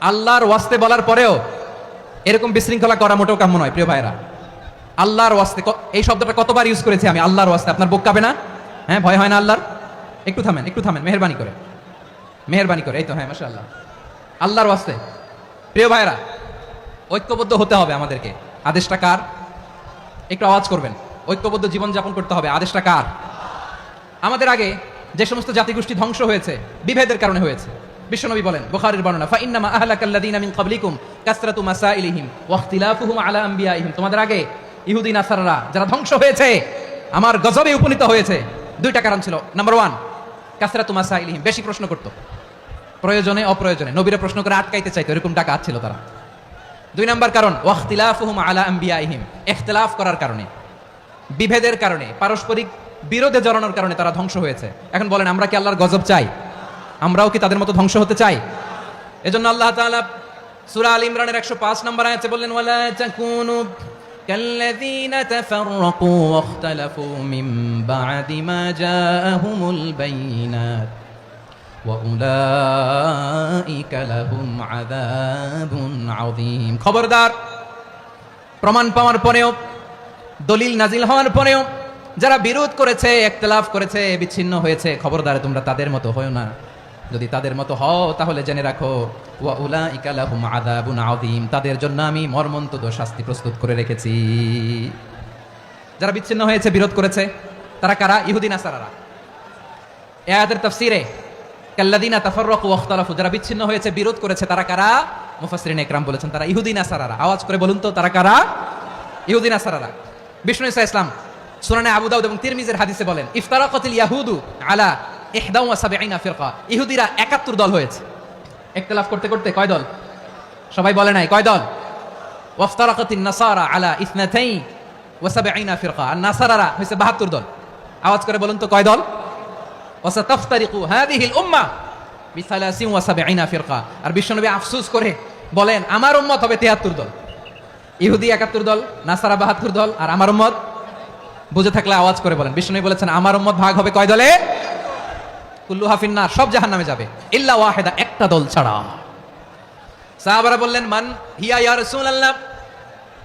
আল্লাহর ওয়াস্তে বলার পরেও এরকম বিশৃঙ্খলা করা মোটেও কাম্য নয় প্রিয় ভাইরা। আল্লাহর ওয়াস্তে, এই শব্দটা কতবার ইউজ করেছি আমি, আল্লাহর ওয়াস্তে। আপনার বুক কাঁপে না? হ্যাঁ, ভয় হয় না আল্লাহর? একটু থামেন, একটু থামেন, মেহেরবানি করে, মেহেরবানি করে। এই তো, হ্যাঁ, মাশাআল্লাহ। আল্লাহর ওয়াস্তে প্রিয় ভাইরা, ঐক্যবদ্ধ হতে হবে আমাদেরকে। আদেশটা কার? একটু আওয়াজ করবেন। ঐক্যবদ্ধ জীবন যাপন করতে হবে, আদেশটা কার? আমাদের আগে যে সমস্ত জাতিগোষ্ঠী ধ্বংস হয়েছে বিভেদের কারণে হয়েছে। বিশ্বনবী বলেন, বুখারীর বর্ণনা, ফাইন্নামা আহলাকাল্লাযীনা মিন ক্বাবলিকুম কাসরাতু মাসাইলিহিম ওয়া ইখতিলাফুহুম আলা আমবিয়াইহিম। তোমাদের আগে ইহুদি নাসারারা যারা ধ্বংস হয়েছে, আমার গজবে উপনীত হয়েছে, 2টা কারণ ছিল। নাম্বার 1, কাসরাতু মাসাইলিহিম, বেশি প্রশ্ন করত, প্রয়োজনে অপ্রয়োজনে নবীরা প্রশ্ন করে আটকাইতে চাইতো, এরকম ডাকাত ছিল তারা। 2 নাম্বার কারণ, ওয়া ইখতিলাফুহুম আলা আমবিয়াইহিম, ইখতিলাফ করার কারণে, বিভেদের কারণে, পারস্পরিক বিরোধে জড়ানোর কারণে তারা ধ্বংস হয়েছে। এখন বলেন, আমরা কি আল্লাহর গজব চাই? আমরাও কি তাদের মতো ধ্বংস হতে চাই? এজন্য আল্লাহ তাআলা সূরা আল ইমরানের 105 নম্বর আয়াতে বললেন, ওয়ালা তাকুনু কাল্লাযীনা তাফাররাকু ওয়াখতালাফু মিন বা'দি মা জাআহুমুল বাইয়িনাত ওয়া উলাইকা লাহুম আযাবুন আযীম। খবরদার, প্রমাণ পাওয়ার পরেও, দলিল নাজিল হওয়ার পরেও যারা বিরোধ করেছে, ইখতিলাফ করেছে, বিচ্ছিন্ন হয়েছে, খবরদার তোমরা তাদের মতো হয়ো না। যদি তাদের মতো হও তাহলে জেনে রাখো, ওয়া উলাইকা লাহুম আযাবুন আযীম, তাদের জন্য আমি মর্মন্তুদ শাস্তি প্রস্তুত করে রেখেছি। যারা বিচ্ছিন্ন হয়েছে, বিরোধ করেছে, তারা কারা? ইহুদি নাসারারা। এই আয়াতের তাফসীরে কাল্লাযীনা তাফাররাকু ওয়া ইখতালাফু, যারা বিচ্ছিন্ন হয়েছে, বিরোধ করেছে, তারা কারা? মুফাসসিরিন ইকরাম বলেছেন তারা ইহুদি নাসারারা। আওয়াজ করে বলুন তো, তারা কারা? ইহুদি নাসারারা। বিষ্ণু ঈসা ইসলাম সুনানে আবু দাউদ এবং তিরমিজির হাদিসে বলেন, ইফতারাকাতিল ইয়াহুদু আলা 71 ফিরকা, ইহুদিরা 71 দল হয়েছে। ইখতিলাফ করতে করতে কয় দল? সবাই বলে নাই, কয় দল? ওয়াফতারাকাতিন নাসারা আলা 72 ফিরকা, আর নাসারারা হইছে 72 দল। আওয়াজ করে বলুন তো, কয় দল? ওয়াসাতাফতারিকু হাযিহিল উম্মাহ বি 73 ফিরকা। আর বিশ্বনবী আফসোস করে বলেন, আমার উম্মত হবে 73 দল। ইহুদি 71 দল, নাসারা 72 দল, আর আমার উম্মত, বুঝে থাকলে আওয়াজ করে বলেন। বিষ্ণু বলেছেন, আমার উম্মত ভাগ হবে কয় দলে? কুল্লুহা ফিন্নার, সব জাহান্নামে যাবে, ইল্লা ওয়াহিদা, একটা দল ছাড়া। সাহাবারা বললেন, মান হিয়া ইয়া রাসূলুল্লাহ,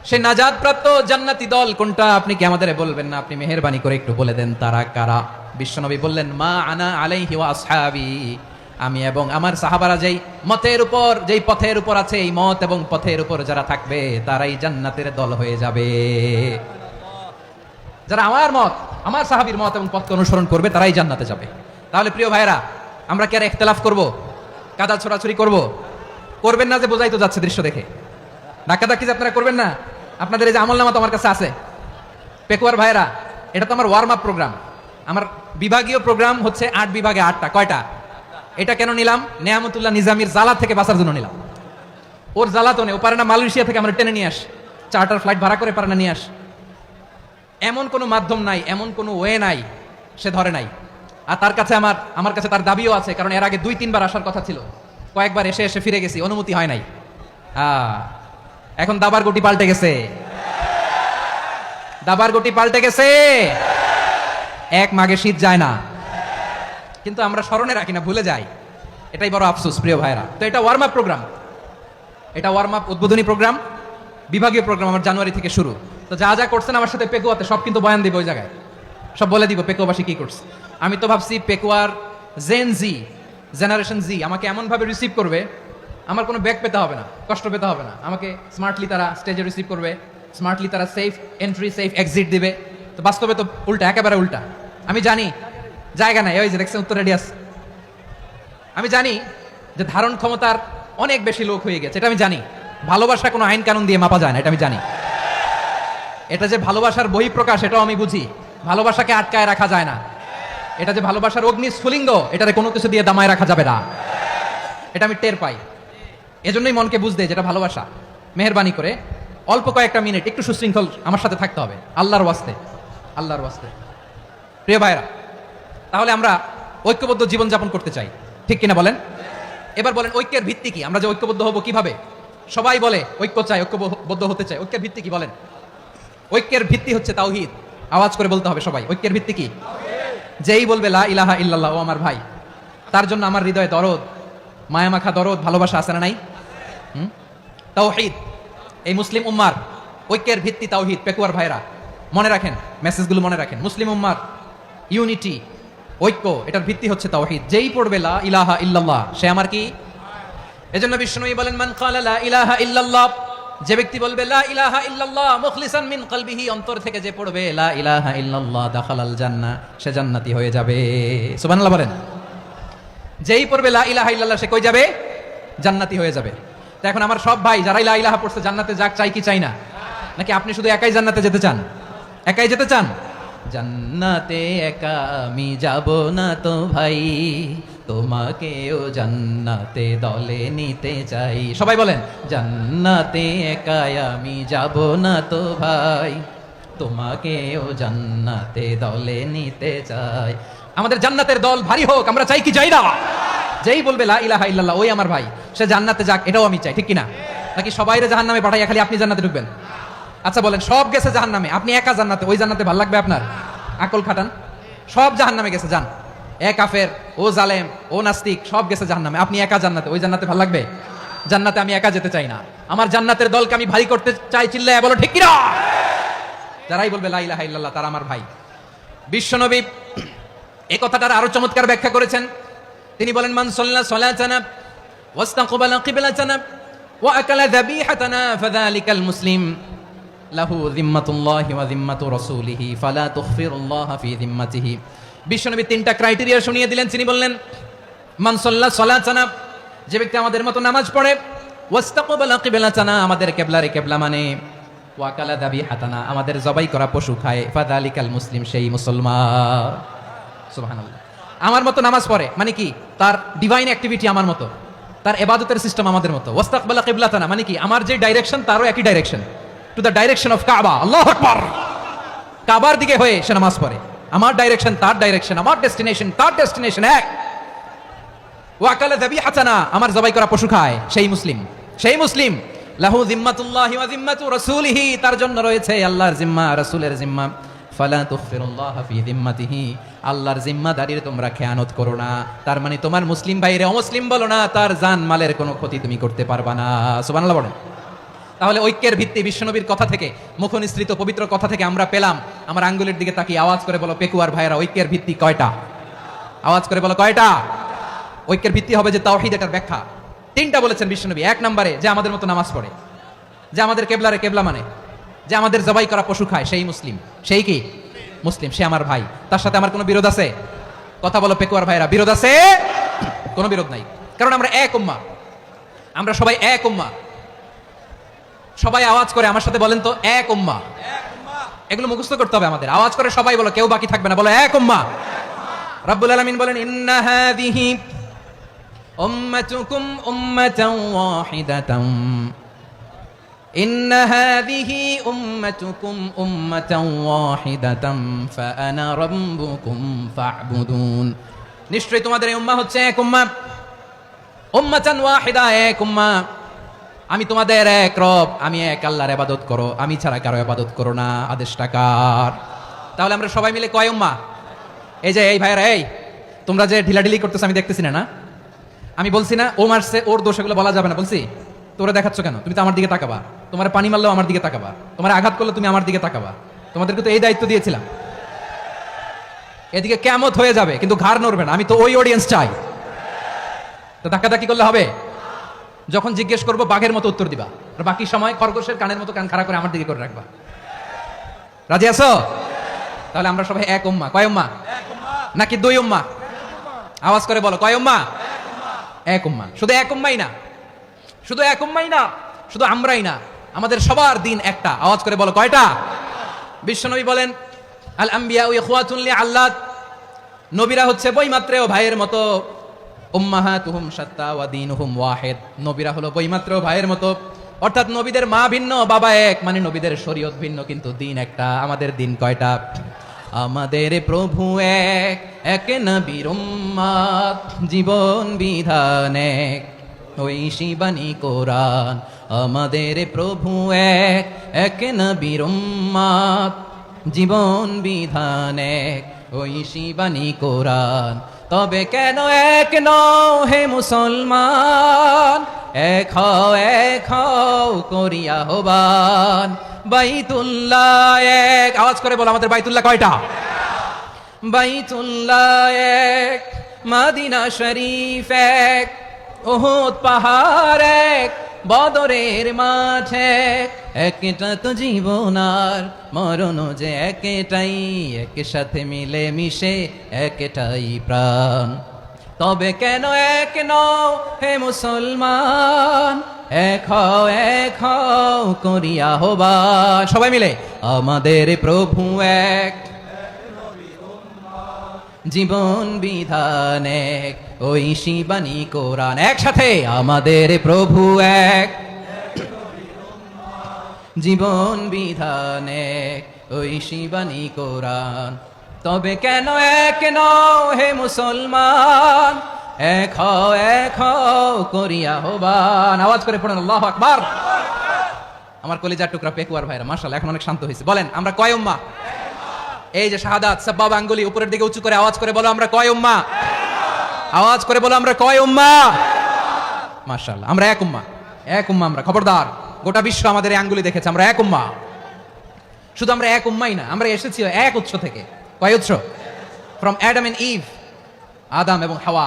সে নাজাত প্রাপ্ত জান্নাতি দল কোনটা? আপনি কি আমাদের বলবেন না? আপনি মেহেরবানি করে একটু বলে দেন তারা কারা। বিশ্বনবী বললেন, মা আনা আলাইহি ওয়া আসহাবি, আমি এবং আমার সাহাবারা যেই মতের উপর, যেই পথের উপর আছে, এই মত এবং পথের উপর যারা থাকবে তারাই জান্নাতের দল হয়ে যাবে। যারা আমার মত, আমার সাহাবীর মত এবং পথকে অনুসরণ করবে তারাই জান্নাতে যাবে। তাহলে প্রিয় ভাইরা, আমরা কি আর ইখতিলাফ করব? কাদা ছোড়াছুরি করব? করবেন না যে বোঝাই তো যাচ্ছে দৃশ্য দেখে। ধাক্কাধাক্কি যে আপনারা করবেন না। আপনাদের এই যে আমলনামা তো আমার কাছে আছে। পেকুয়ার ভাইরা, এটা তো আমার ওয়ার্ম আপ প্রোগ্রাম। আমার বিভাগীয় প্রোগ্রাম হচ্ছে 8 বিভাগে 8টা। কয়টা? এটা কেন নিলাম? নেয়ামতুল্লাহ নিজামীর জ্বালা থেকে বাঁচার জন্য নিলাম। ওর জ্বালাতনে ও পারে না মালয়েশিয়া থেকে আমরা টেনে নিয়ে আস, চার্টার ফ্লাইট ভাড়া করে পারে না নিয়ে আস। এমন কোনো মাধ্যম নাই, এমন কোনো ওয়ে নাই সে ধরে নাই। আর তার কাছে আমার কাছে তার দাবিও আছে, কারণ এর আগে 2-3 বার আসার কথা ছিল, কয়েকবার এসে এসে ফিরে গেছি, অনুমতি হয় নাই। এখন দাবার গুটি পাল্টে গেছে, দাবার গুটি পাল্টে গেছে। এক মাঘে শীত যায় না, কিন্তু আমরা স্মরণে রাখি না, ভুলে যাই। এটাই বড় আফসোস প্রিয় ভাইরা। তো এটা ওয়ার্ম আপ প্রোগ্রাম, এটা ওয়ার্ম আপ উদ্বোধনী প্রোগ্রাম, বিভাগীয় প্রোগ্রাম আমার জানুয়ারি থেকে শুরু। তো যা যা করছেন আমার সাথে পেকুয়াতে সব কিন্তু বয়ান দিব ওই জায়গায়, সব বলে দিব পেকুয়াবাসী কি করছে। আমি তো ভাবছি পেকুয়ার জেনারেশন জি আমাকে এমনভাবে রিসিভ করবে, আমার কোনো ব্যাক পেতে হবে না, কষ্ট পেতে হবে না, আমাকে স্মার্টলি তারা স্টেজে রিসিভ করবে, স্মার্টলি তারা সেফ এন্ট্রি সেফ এক্সিট দিবে। তো বাস্তবে তো উল্টা, একেবারে উল্টা। আমি জানি জায়গা নাই, ওই যে দেখছেন উত্তর রেডিয়াস, আমি জানি যে ধারণ ক্ষমতার অনেক বেশি লোক হয়ে গেছে, এটা আমি জানি। ভালোবাসা কোনো আইন কানুন দিয়ে মাপা যায় না, এটা আমি জানি। এটা যে ভালোবাসার বহিঃপ্রকাশ এটাও আমি বুঝি, ভালোবাসাকে আটকায় রাখা যায় না। এটা যে ভালোবাসার অগ্নি স্ফুলিঙ্গ, এটারে কোনো কিছু দিয়ে দামায় রাখা যাবে না, এটা আমি টের পাই। এজন্যই মনকে বুঝতে যেটা ভালোবাসা। মেহেরবানি করে অল্প কয়েকটা মিনিট একটু সুশৃঙ্খল আমার সাথে থাকতে হবে, আল্লাহর ওয়াস্তে, আল্লাহর ওয়াস্তে। প্রিয় ভাইরা, তাহলে আমরা ঐক্যবদ্ধ জীবনযাপন করতে চাই, ঠিক কিনা বলেন? এবার বলেন ঐক্যের ভিত্তি কি? আমরা যে ঐক্যবদ্ধ হব কিভাবে? সবাই বলে ঐক্য চাই, ঐক্যবদ্ধ হতে চাই। ঐক্যের ভিত্তি কি বলেন? ঐক্যের ভিত্তি হচ্ছে তাওহীদ। আওয়াজ করে বলতে হবে সবাই, ঐক্যের ভিত্তি কি? যেই বলবে লা ইলাহা ইল্লাল্লাহ, ও আমার ভাই, তার জন্য আমার হৃদয়ে দরদ, মায়ামাখা দরদ, ভালোবাসা আছে না নাই? তাওহীদ। এই মুসলিম উম্মার ঐক্যের ভিত্তি তাওহীদ। পেকুয়ার ভাইরা মনে রাখেন, মেসেজগুলো মনে রাখেন। মুসলিম উম্মার ইউনিটি, ঐক্য, এটার ভিত্তি হচ্ছে তাওহীদ। যেই পড়বে লা ইলাহা ইল্লাল্লাহ সে আমার কি? এজন্য বিষ্ণুই বলেন মান ক্বালা লা ইলাহা ইল্লাল্লাহ, যে ব্যক্তি বলবে লা ইলাহা ইল্লাল্লাহ মুখলিসান মিন কলবিহি, অন্তর থেকে যে পড়বে লা ইলাহা ইল্লাল্লাহ, দাখালাল জান্নাহ, সে জান্নাতি হয়ে যাবে। সুবহানাল্লাহ বলেন। যেই পড়বে লা ইলাহা ইল্লাল্লাহ সে কই যাবে? জান্নাতি হয়ে যাবে। তো এখন আমার সব ভাই যারা লা ইলাহা পড়ছে জান্নাতে যাক, চাই কি চাই না? নাকি আপনি শুধু একাই জান্নাতে যেতে চান? একাই যেতে চান? জান্নাতে একা আমি যাব না তো ভাই, তোমাকেও জান্নাতে দলে নিতে চাই। সবাই বলেন জান্নাতে একা আমি যাব না তো ভাই, তোমাকেও জান্নাতে দলে নিতে চাই। আমাদের জান্নাতের দল ভারী হোক, আমরা চাই কি চাই না? যেই বলবে লা ইলাহা ইল্লাল্লাহ ওই আমার ভাই, সে জান্নাতে যাক, এটাও আমি চাই, ঠিক কিনা? নাকি সবাইরে জাহান্নামে পাঠাইয়া খালি আপনি জান্নাতে ঢুকবেন? আচ্ছা বলেন, সব গেছে জাহান্নামে, আপনি একা জান্নাতে, ওই জান্নাতে ভালো লাগবে আপনার? আকল খাটান। সব জাহান্নামে গেছে, যান। এ কাফের, ও জালেম, ও নাস্তিক, সব গেছে জাহান্নামে, আপনি একা জান্নাতে, ওই জান্নাতে ভালো লাগবে? জান্নাতে আমি একা যেতে চাই না, আমার জান্নাতের দলকে আমি ভারী করতে চাই। চিল্লায় বলো ঠিক কিনা? যারাই বলবে লা ইলাহা ইল্লাল্লাহ তারা আমার ভাই। বিশ্বনবী এই কথাটার আরো চমৎকার ব্যাখ্যা করেছেন। তিনি বলেন মান সাল্লা সালাতানা ওয়াস্তাকবালা কিবলাতানা ওয়া আকালা যাবিহাতানা ফাযালিকাল মুসলিম লাহু যিম্মাতুল্লাহি ওয়া যিম্মাতু রাসূলিহি ফালা তুখফিরুল্লাহা ফি যিম্মাতিহি। বিশ্বনবী তিনটা ক্রাইটেরিয়া শুনিয়ে দিলেন। তিনি বললেন মান সাল্লা সালাতানা, যে ব্যক্তি আমাদের মতো নামাজ পড়ে, ওয়াস্তাকবালা কিবলাতানা, আমাদের কিবলারে কিবলা মানে, ওয়া আকালা যাবিহাতানা, আমাদের জবাই করা পশু খায়, ফাযালিকাল মুসলিম, সেই মুসলমান। সুবহানাল্লাহ। আমার মতো নামাজ পড়ে মানে কি? তার ডিভাইন অ্যাক্টিভিটি আমার মতো, তার ইবাদতের সিস্টেম আমাদের মতো। ওয়াস্তাকবালা কিবলাতানা মানে কি? আমার যে ডাইরেকশন তারও একই direction, to the direction of কাবা। আল্লাহু আকবার। কাবার দিকে হয়ে সে নামাজ পড়ে, আমার ডাইরেকশন তার ডাইরেকশন, আমার ডেস্টিনেশন তার ডেস্টিনেশন এক। ওয়া আকালা যাবিহাতানা, আমার জবাই করা পশু খায়, সেই মুসলিম, সেই মুসলিম। লাহু যিম্মাতুল্লাহি ওয়া যিম্মাতু রাসূলিহি, তার জন্য রয়েছে আল্লাহর জিম্মা, রাসূলের জিম্মা। ফালা তুখফিরুল্লাহা ফি যিম্মাতিহি, আল্লাহর জিম্মাদারির তোমরা খেয়ানত করো না। তার মানে তোমার মুসলিম ভাইরে অমুসলিম বলো না, তার জান মালের কোনো ক্ষতি তুমি করতে পারবা না। সুবহানাল্লাহ বলেন। তাহলে ঐক্যের ভিত্তি বিশ্বনবীর কথা থেকে, মুখনিসৃত পবিত্র কথা থেকে আমরা পেলাম। আমার আঙ্গুলের দিকে তাকিয়ে আওয়াজ করে বলো পেকুয়ার ভাইরা, ঐক্যের ভিত্তি কয়টা? আওয়াজ করে বলো কয়টা? ঐক্যের ভিত্তি হবে যে তাওহীদ, এটার ব্যাখ্যা তিনটা বলেছেন বিশ্বনবী। এক নম্বরে যে আমাদের মতো নামাজ পড়ে, যে আমাদের কেবলারে কেবলা মানে, যে আমাদের জবাই করা পশু খায়, সেই মুসলিম। সেই কি? মুসলিম, সে আমার ভাই। তার সাথে আমার কোনো বিরোধ আছে? কথা বলো পেকুয়ার ভাইরা, বিরোধ আছে? কোনো বিরোধ নাই, কারণ আমরা এক উম্মাহ, আমরা সবাই এক উম্মাহ। সবাই আওয়াজ করে আমার সাথে বলেন তো, এক উম্মাহ। এগুলো মুখস্থ করতে হবে আমাদের। আওয়াজ করে সবাই বলো, কেউ বাকি থাকবে না, বলো এক উম্মাহ। রাব্বুল আলামিন বলেন ইন্না হাযিহি উম্মাতুকুম উম্মাতান ওয়াহিদাতান, ইন্না হাযিহি উম্মাতুকুম উম্মাতান ওয়াহিদাতান ফাআনা রাব্বুকুম ফা'বুদুন। নিশ্চয়ই তোমাদের এই উম্মাহ হচ্ছে এক উম্মাহ, উম্মাতান ওয়াহিদা, এক উম্মাহ। আমি তোমাদের এক রব, আমি এক আল্লাহর ইবাদত করো, আমি ছাড়া কারো ইবাদত করো না। আদেশটা কার? তাহলে আমরা সবাই মিলে কয় উম্মাহ? এই যে এই ভাইরা, এই তোমরা যে ঢিলাঢিলি করতেছ আমি দেখতেছি না, না? আমি বলছি না ও মারছে ওর দোষ, এগুলো বলা যাবে না, বলছি? তোরে দেখাচ্ছ কেন? তুমি তো আমার দিকে তাকাবা। তোমার পানি মারলেও আমার দিকে তাকাবা, তোমার আঘাত করলে তুমি আমার দিকে তাকাবা। তোমাদেরকে তো এই দায়িত্ব দিয়েছিলাম। এদিকে কিয়ামত হয়ে যাবে কিন্তু ঘাড় নড়বে না, আমি তো ওই অডিয়েন্স চাই। তো ধাক্কাধাক্কি করলে হবে? যখন জিজ্ঞেস করবো বাঘের মতো উত্তর দিবা, আর বাকি সময় খরগোশের কানের মতো কান খাড়া করে আমার দিকে করে রাখবা। রাজি আছো? তাহলে আমরা সবাই এক উম্মাহ। কয় উম্মাহ? নাকি দুই উম্মাহ? আওয়াজ করে বলো, কয় উম্মাহ? এক উম্মাহ। শুধু এক উম্মাই না, শুধু এক উম্মাই না, শুধু আমরাই না, আমাদের সবার দিন একটা। আওয়াজ করে বলো, কয়টা? বিশ্বনবী বলেন, আল আম্বিয়া ইখওয়াতুন লিআল্লাত, নবীরা হচ্ছে বইমাত্রেও ভাইয়ের মতো। উম্মাহাতুহুম শাত্তা ওয়া দীনুহুম ওয়াহিদ, নবীরা হলো বইমাত্রেও ভাইয়ের মতো। অর্থাৎ নবীদের মা ভিন্ন, বাবা এক, মানে নবীদের শরীয়ত ভিন্ন, কিন্তু দিন একটা। আমাদের দিন কয়টা? আমাদের প্রভু এক, এক নবীর উম্মত, জীবন বিধান এক, ওই শিবানী কোরআন। আমাদের প্রভু এক, এক নবীর উম্মত, জীবন বিধান এক, ওই শিবানী কোরআন। তবে কেন এক নও হে মুসলমান, এক হও করিয়া হবান বাইতুল্লাহ এক। আওয়াজ করে বলো, আমাদের বাইতুল্লাহ কয়টা? বাইতুল্লাহ এক, মদিনা শরীফ এক, উহুদ পাহাড় এক, বদরের মাঠ এক। একটা তো জীবন আর মরণ যে একটাই, একসাথে মিলে মিশে একটাই প্রাণ। তবে কেন এক নও হে মুসলমান, এক হও করিয়া হবান। সবাই মিলে, আমাদের প্রভু এক, জীবন বিধান এক, ওই শিবানী কোরআন। একসাথে, আমাদের প্রভু এক, জীবন বিধান এক, ওই শিবানী কোরআন। তবে কেন এক নও হে মুসলমান, এক হও করিয়া হবান। আওয়াজ করে পড়েন আল্লাহু আকবার। আমার কলিজার টুকরা পেকুয়ার ভাইরা মাশাআল্লাহ এখন অনেক শান্ত হয়েছে। বলেন, আমরা কয় উম্মাহ? এই যে শাহাদাত, সাব্বাব আঙ্গুলি উপরের দিকে উঁচু করে আওয়াজ করে বলো, আমরা কয় উম্মাহ? আওয়াজ করে বলো, আমরা কয় উম্মাহ? মাশাআল্লাহ, আমরা এক উম্মাহ। এক উম্মাহ আমরা। খবরদার, গোটা বিশ্ব আমাদের এই আঙ্গুলি দেখেছে, আমরা এক উম্মাহ। শুধু আমরা এক উম্মাই না, আমরা এসেছি এক উৎস থেকে। কয় উৎস? ফ্রম অ্যাডাম এন্ড ইভ, আদম এবং হাওয়া,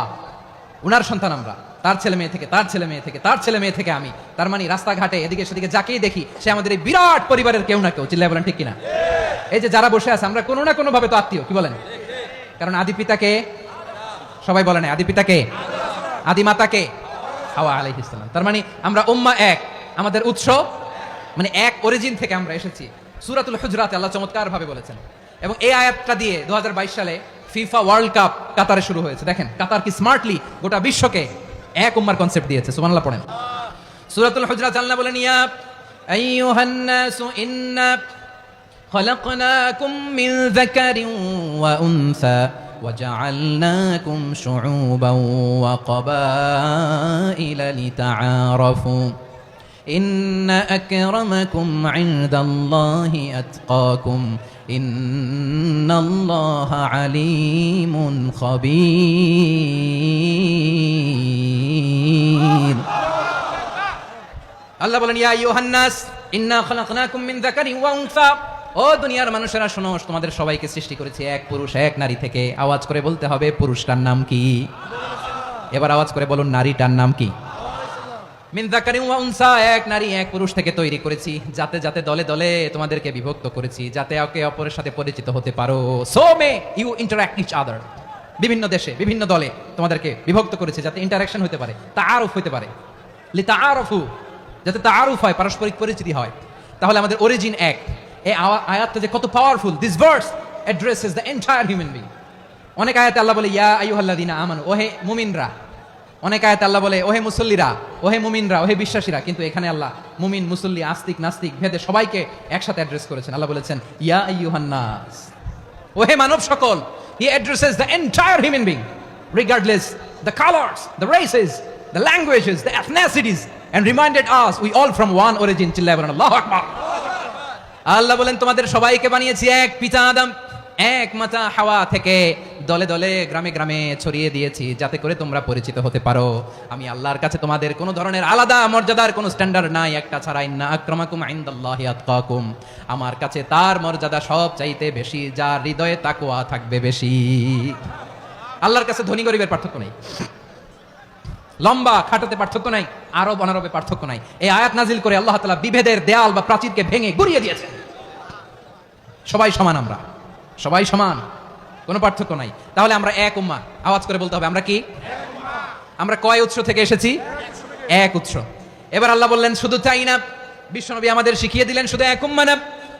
উনার সন্তান আমরা। তার ছেলে মেয়ে থেকে, তার ছেলে মেয়ে থেকে, তার ছেলে মেয়ে থেকে আমি। তার মানে রাস্তাঘাটে এদিকে সেদিকে যাকেই দেখি সে আমাদের এই বিরাট পরিবারের কেউ না কেউ। চিল্লায় বলেন ঠিক কিনা? এই যে যারা বসে আছে, আমরা কোনো না কোনো ভাবে তো আত্মীয়। কি বলেন? কারণ আদি পিতাকে, সবাই বলেন আদি পিতাকে, আদি মাতাকে হাওয়া আলাইহিস সালাম। তার মানে আমরা উম্মাহ এক, আমাদের উৎস মানে এক অরিজিন থেকে আমরা এসেছি। সূরাতুল হুজরাতে আল্লাহ চমৎকার ভাবে বলেছেন। এবং এই আয়াতটা দিয়ে 2022 সালে ফিফা ওয়ার্ল্ড কাপ কাতারে শুরু হয়েছে। দেখেন কাতার কি স্মার্টলি গোটা বিশ্বকে এক উম্মার কনসেপ্ট দিয়েছে। সুবহানাল্লাহ পড়েন। সূরাতুল হুজরাত আল্লাহ বলেন, ইয়া আইয়ুহান নাসু ইন্না খলাকনাকুম মিন যাকারিন ওয়া উনসা وجعلناكم شعوبا وقبائل لتعارفوا إن أكرمكم عند الله أتقاكم إن الله عليم خبير আল্লাহ বলেন, ইয়া আইয়ুহান নাস ইন্না খলাকনাকুম মিন যাকারিন ওয়া উনসা। ও দুনিয়ার মানুষেরা শোনো, তোমাদের সবাইকে সৃষ্টি করেছি এক পুরুষ এক নারী থেকে। আওয়াজ করে বলতে হবে, পুরুষটার নাম কি? এবার আওয়াজ করে বলুন, নারীটার নাম কি? মিন যাকারিন ওয়া উনসা, এক নারী এক পুরুষ থেকে তৈরি করেছি। যাতে যাতে দলে দলে তোমাদেরকে বিভক্ত করেছি, যাতে একে অপরের সাথে পরিচিত হতে পারো। So may you interact each other. বিভিন্ন দেশে বিভিন্ন দলে তোমাদেরকে বিভক্ত করেছি যাতে ইন্টারাকশন হতে পারে, তাআরুফ হতে পারে। লিতাআরফু, যাতে তাআরুফ হয়, পারস্পরিক পরিচিতি হয়। তাহলে আমাদের অরিজিন এক। এই আয়াতটা যে কত powerful! This verse addresses the entire human being. অনেক আয়াতে আল্লাহ বলে, ইয়া আইয়ুহাল্লাযীনা আমানু, ওহে মুমিনরা। অনেক আয়াতে আল্লাহ বলে, ওহে মুসল্লিরা, ওহে মুমিনরা, ওহে বিশ্বাসীরা। কিন্তু এখানে আল্লাহ মুমিন, মুসল্লি, আস্তিক, নাস্তিক ভেদে সবাইকে একসাথে অ্যাড্রেস করেছেন। আল্লাহ বলেছেন, ইয়া আইয়ুহান নাস, ওহে মানব সকল। হি addresses the entire human being regardless the colors, the races, the languages, the ethnicities, and reminded us we all from one origin. চিল্লায় বলেন আল্লাহু আকবার। আল্লাহ বলেন, তোমাদের সবাইকে বানিয়েছি এক পিতা আদম, এক মাতা হাওয়া থেকে। দলে দলে গ্রামে গ্রামে ছড়িয়ে দিয়েছি যাতে করে তোমরা পরিচিত হতে পারো আমি আল্লাহর কাছে তোমাদের কোনো ধরনের আলাদা মর্যাদার কোনো স্ট্যান্ডার্ড নাই একটা ছাড়া ইন্না আক্রামাকুম ইনদাল্লাহি আতকাকুম আমার কাছে তার মর্যাদা সব চাইতে বেশি যার হৃদয়ে তাকওয়া থাকবে বেশি আল্লাহর কাছে ধনী গরিবের পার্থক্য নেই লম্বা খাটাতে পার্থক্য নাই আরব অনারবে পার্থক্য নাই এই আয়াত নাজিল করে আল্লাহ তাআলা বিভেদের দেয়াল বা প্রাচীরকে ভেঙে গুড়িয়ে দিয়েছেন সবাই সমান আমরা সবাই সমান কোনো পার্থক্য নাই তাহলে আমরা এক উম্মাহ আওয়াজ করে বলতে হবে আমরা কি আমরা কয় উৎস থেকে এসেছি এক উৎস এবার আল্লাহ বললেন শুধু তাই না বিশ্বনবী আমাদের শিখিয়ে দিলেন শুধু এক উম্মাহ না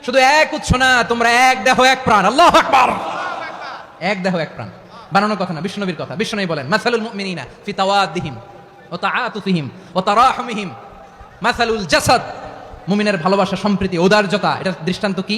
শুধু এক উৎস না তোমরা এক দেহ এক প্রাণ আল্লাহু আকবার এক দেহ এক প্রাণ বানানোর কথা না বিশ্বনবীর কথা বিশ্বনবী বলেন মাসালুল মুমিনিনা ফি তাওয়াদ্দিহিম ওয়া তাআতুফিহিম ওয়া তারাহুমিহিম মাসালুল জাসাদ মুমিনের ভালোবাসা সম্প্রীতি ঔদার্যতা এটা দৃষ্টান্ত কি